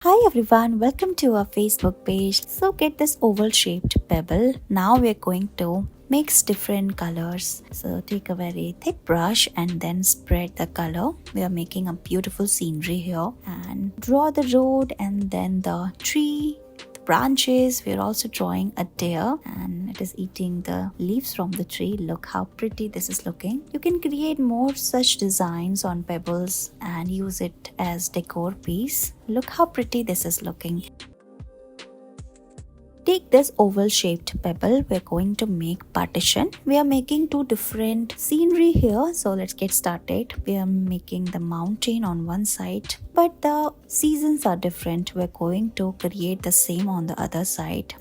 Hi everyone, welcome to our Facebook page. So get this oval shaped pebble. Now we're going to mix different colors. So take a very thick brush and then spread the color. We are making a beautiful scenery here and draw the road and then the tree, branches. We're also drawing a deer and it is eating the leaves from the tree. Look how pretty this is looking. You can create more such designs on pebbles and use it as decor piece. Look how pretty this is looking. Take this oval shaped pebble. We're going to make partition. We are making two different scenery here. So let's get started. We are making the mountain on one side, but the seasons are different. We're going to create the same on the other side.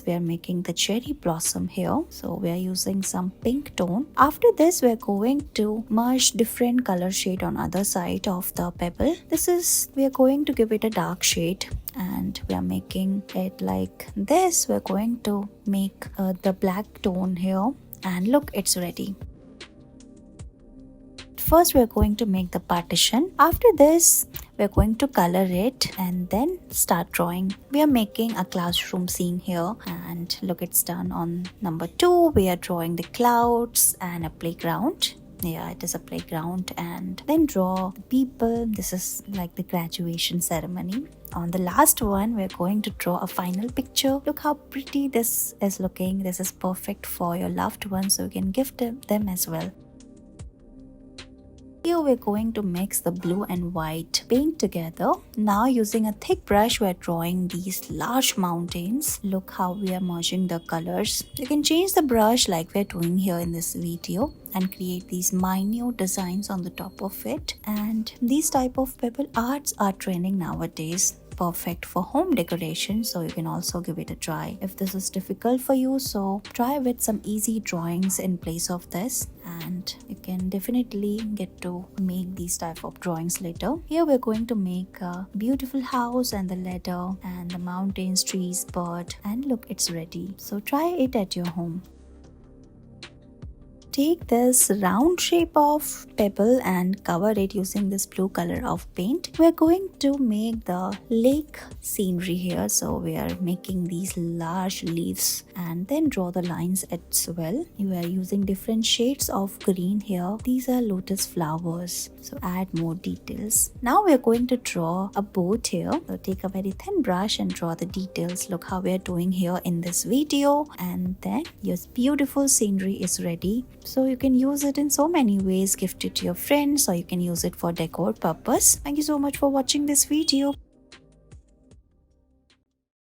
We are making the cherry blossom here. So we are using some pink tone. After this, we're going to merge different color shade on other side of the pebble. We are going to give it a dark shade. And we are making it like this. We're going to make the black tone here and look, it's ready. First we're going to make the partition. After this we're going to color it and then start drawing. We are making a classroom scene here and look, it's done. On number 2 we are drawing the clouds and a playground. Yeah, it is a playground, and then draw people. This is like the graduation ceremony. On the last one, we're going to draw a final picture. Look how pretty this is looking. This is perfect for your loved ones, so you can gift them as well. Here we're going to mix the blue and white paint together. Now using a thick brush, we're drawing these large mountains. Look how we are merging the colors. You can change the brush like we're doing here in this video and create these minute designs on the top of it. And these type of pebble arts are trending nowadays. Perfect for home decoration, so you can also give it a try. If this is difficult for you, so try with some easy drawings in place of this, and you can definitely get to make these type of drawings later. Here we're going to make a beautiful house and the ladder and the mountains, trees, bird, and look, it's ready. So try it at your home. Take this round shape of pebble and cover it using this blue color of paint. We're going to make the lake scenery here. So we are making these large leaves and then draw the lines as well. We are using different shades of green here. These are lotus flowers. So add more details. Now we're going to draw a boat here. So take a very thin brush and draw the details. Look how we're doing here in this video. And then your beautiful scenery is ready. So you can use it in so many ways, gift it to your friends, or you can use it for decor purpose. Thank you so much for watching this video.